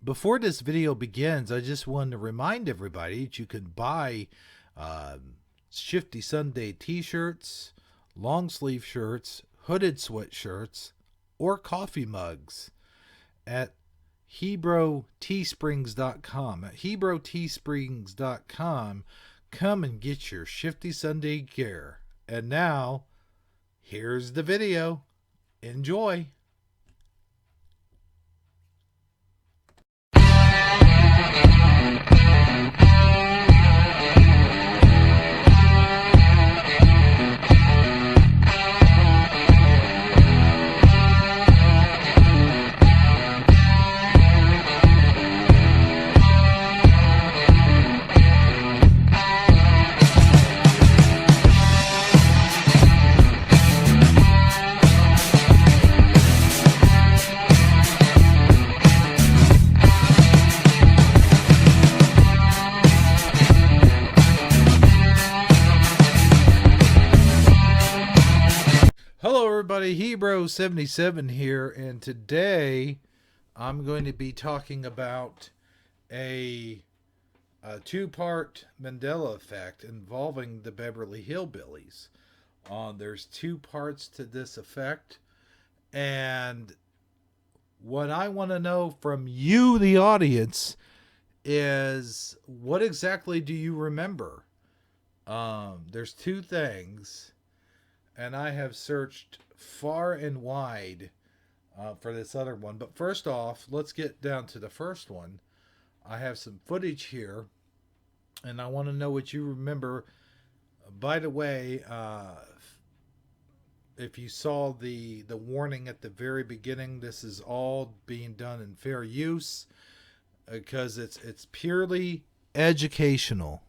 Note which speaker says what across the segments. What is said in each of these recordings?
Speaker 1: Before this video begins, I just wanted to remind everybody that you can buy Shifty Sunday t-shirts, long sleeve shirts, hooded sweatshirts, or coffee mugs at HebroTeesprings.com. At HebroTeesprings.com, come and get your Shifty Sunday gear. And now, here's the video. Enjoy. Hello everybody, Hebro77 here, and today I'm going to be talking about a two-part Mandela Effect involving the Beverly Hillbillies. There's two parts to this effect, and what I want to know from you, the audience, is what exactly do you remember? There's two things. And I have searched far and wide for this other one. But first off, let's get down to the first one. I have some footage here, and I want to know what you remember. By the way, if you saw the warning at the very beginning, this is all being done in fair use because it's purely educational.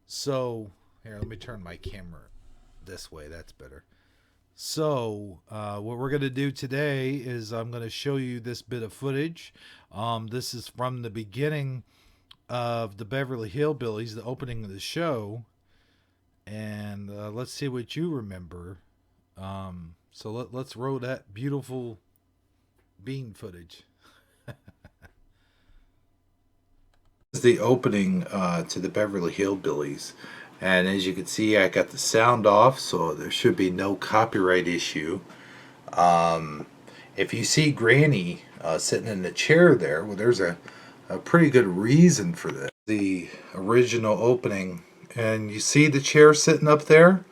Speaker 1: So here, let me turn my camera this way, that's better. So what we're going to do today is I'm going to show you this bit of footage. This is from the beginning of the Beverly Hillbillies, the opening of the show, and let's see what you remember. So let's roll that beautiful bean footage. This is the opening to the Beverly Hillbillies. And as you can see, I got the sound off, so there should be no copyright issue. If you see Granny sitting in the chair there, well, there's a pretty good reason for this. The original opening, and you see the chair sitting up there?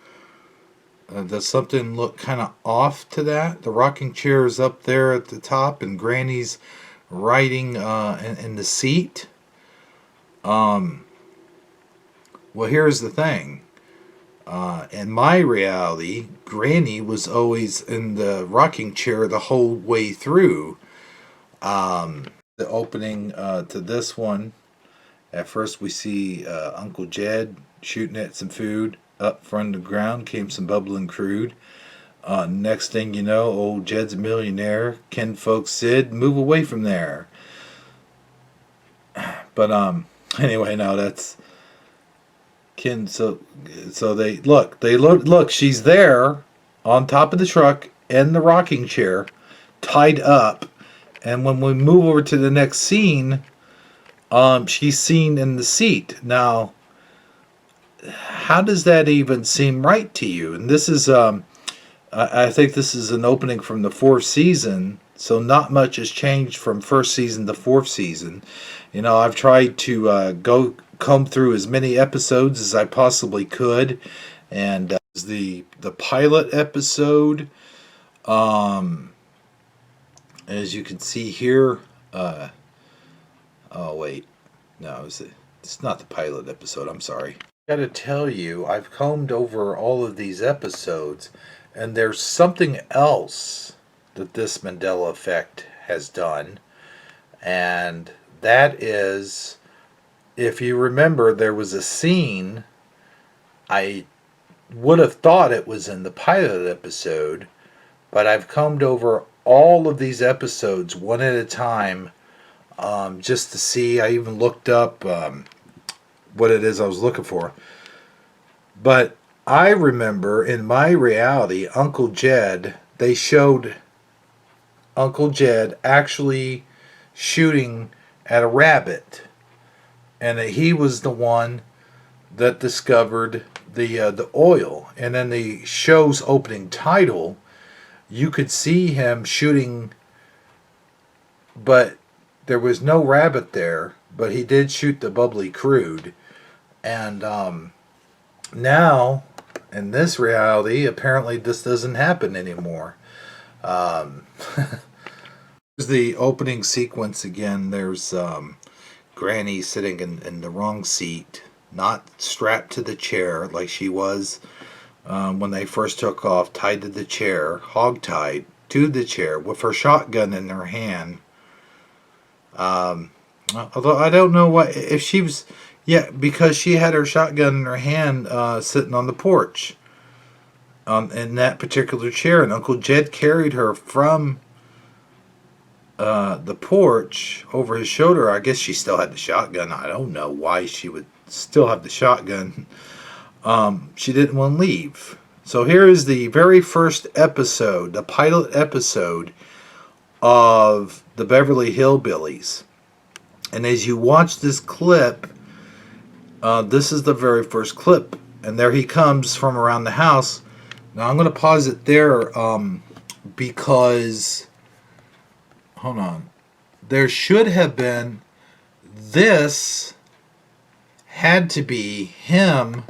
Speaker 1: Does something look kind of off to that? The rocking chair is up there at the top, and Granny's riding in the seat. Well, here's the thing. In my reality, Granny was always in the rocking chair the whole way through. The opening to this one, at first we see Uncle Jed shooting at some food. Up from the ground came some bubbling crude. Next thing you know, old Jed's a millionaire. Kinfolk Sid, move away from there. But anyway, no, that's Ken. So they look. She's there on top of the truck in the rocking chair, tied up. And when we move over to the next scene, she's seen in the seat. Now, how does that even seem right to you? And this is, I think this is an opening from the fourth season. So not much has changed from first season to fourth season. You know, I've tried to comb through as many episodes as I possibly could, and the pilot episode, as you can see here. Oh wait, no, it's not the pilot episode. I'm sorry. I gotta tell you, I've combed over all of these episodes, and there's something else that this Mandela Effect has done, and that is, if you remember, there was a scene, I would have thought it was in the pilot episode, but I've combed over all of these episodes one at a time, just to see. I even looked up what it is I was looking for. But I remember in my reality, Uncle Jed, they showed Uncle Jed actually shooting at a rabbit, and that he was the one that discovered the oil. And in the show's opening title, you could see him shooting, but there was no rabbit there, but he did shoot the bubbly crude. And now, in this reality, apparently this doesn't happen anymore. The opening sequence again. There's Granny sitting in the wrong seat, not strapped to the chair like she was when they first took off, tied to the chair, hog-tied to the chair with her shotgun in her hand. Although I don't know what, if she was, yeah, because she had her shotgun in her hand sitting on the porch in that particular chair, and Uncle Jed carried her from the porch over his shoulder. I guess she still had the shotgun. I don't know why she would still have the shotgun. She didn't want to leave. So here is the very first episode, the pilot episode of the Beverly Hillbillies. And as you watch this clip, this is the very first clip. And there he comes from around the house. Now I'm going to pause it there because, hold on, there should have been, this had to be him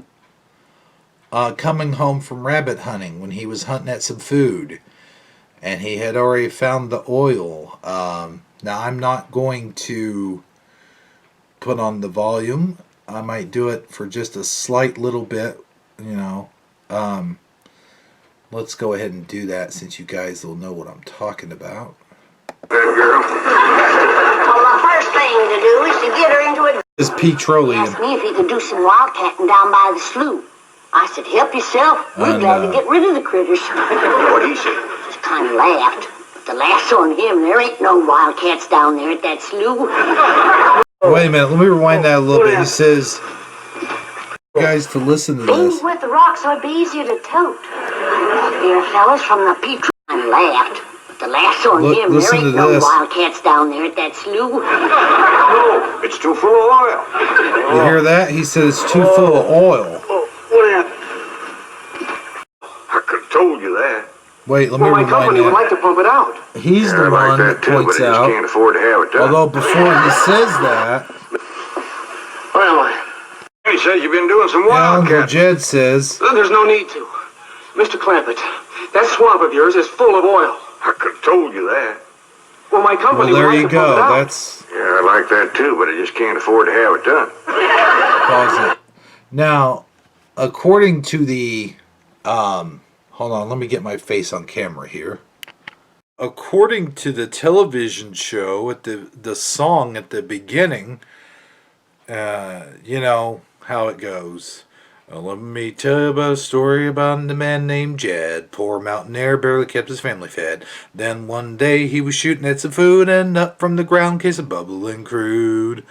Speaker 1: coming home from rabbit hunting when he was hunting at some food. And he had already found the oil. Now I'm not going to put on the volume. I might do it for just a slight little bit, you know. Let's go ahead and do that since you guys will know what I'm talking about.
Speaker 2: Good girl. Well, the first thing to do is to get her into a...
Speaker 1: This is Petroleum.
Speaker 2: He asked me if he could do some wildcatting down by the slough. I said, help yourself. We're glad to get rid of the critters.
Speaker 3: What'd he say?
Speaker 2: Just kind of laughed. But the laugh's on him. There ain't no wildcats down there at that slough.
Speaker 1: Wait a minute. Let me rewind that a little bit. He says, you guys to listen to
Speaker 2: Beans
Speaker 1: this.
Speaker 2: with the rocks so it'd be easier to tote. Dear fellas from the Petroleum. I laughed. The laugh's on him. There
Speaker 1: Listen
Speaker 2: ain't
Speaker 1: to
Speaker 2: no
Speaker 1: this.
Speaker 2: wildcats down there at that slough.
Speaker 3: No, it's too full of oil.
Speaker 1: You hear that? He says it's too full of oil.
Speaker 3: I could have told you that.
Speaker 1: Wait, let me
Speaker 4: Well, my
Speaker 1: rewind
Speaker 4: company would like
Speaker 1: that.
Speaker 4: to pump it out.
Speaker 1: He's the
Speaker 3: I like
Speaker 1: one
Speaker 3: that
Speaker 1: that
Speaker 3: too, but
Speaker 1: points
Speaker 3: I just can't
Speaker 1: out,
Speaker 3: afford to have it done.
Speaker 1: although before he says that,
Speaker 4: Well,
Speaker 3: He says you've been doing some
Speaker 1: Uncle
Speaker 3: wildcat.
Speaker 1: Jed says,
Speaker 4: there's no need to. Mr. Clampett, that swamp of yours is full of oil.
Speaker 3: I could have told you that.
Speaker 4: Well, my
Speaker 1: well,
Speaker 4: company
Speaker 1: there
Speaker 4: would like
Speaker 1: you
Speaker 4: to pump it
Speaker 1: go.
Speaker 4: out.
Speaker 1: That's,
Speaker 3: Yeah, I like that too, but I just can't afford to have it done.
Speaker 1: pause it. Now, according to the, hold on, let me get my face on camera here. According to the television show, at the song at the beginning, you know how it goes. Let me tell you about a story about a man named Jed. Poor mountaineer, barely kept his family fed. Then one day he was shooting at some food, and up from the ground came some bubbling crude.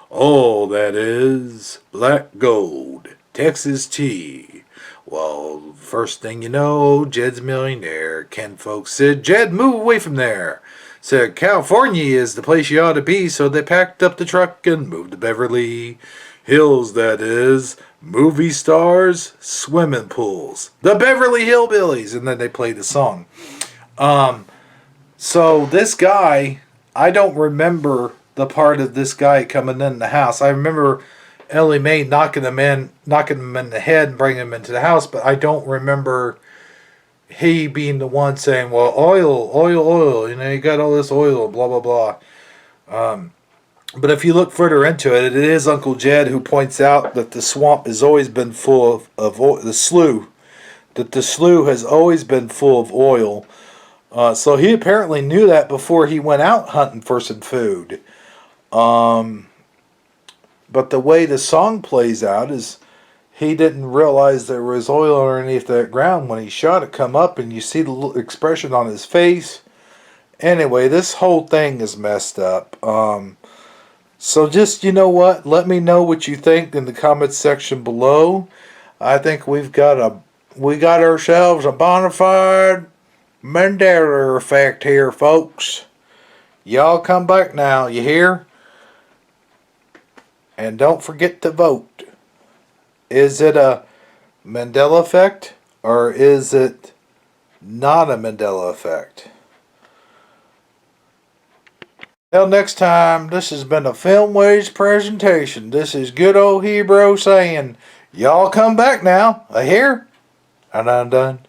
Speaker 1: All that is black gold, Texas tea. Well, first thing you know, Jed's a millionaire. Ken folks said, Jed, move away from there. Said, California is the place you ought to be, so they packed up the truck and moved to Beverly Hills, that is. Movie stars, swimming pools. The Beverly Hillbillies. And then they played the song. So this guy, I don't remember the part of this guy coming in the house. I remember Ellie Mae knocking him in the head and bringing him into the house, but I don't remember he being the one saying, well, oil, you know, you got all this oil, blah, blah, blah. But if you look further into it, it is Uncle Jed who points out that the swamp has always been full of oil, the slough has always been full of oil. So he apparently knew that before he went out hunting for some food. But the way the song plays out is he didn't realize there was oil underneath that ground when he shot it come up, and you see the expression on his face. Anyway, this whole thing is messed up. So just, you know what, let me know what you think in the comments section below. I think we got ourselves a bona fide Mandela effect here, folks. Y'all come back now, you hear? And don't forget to vote. Is it a Mandela effect or is it not a Mandela effect? Till next time, this has been a Filmways presentation. This is good old Hebrew saying, y'all come back now, I hear? And I'm done.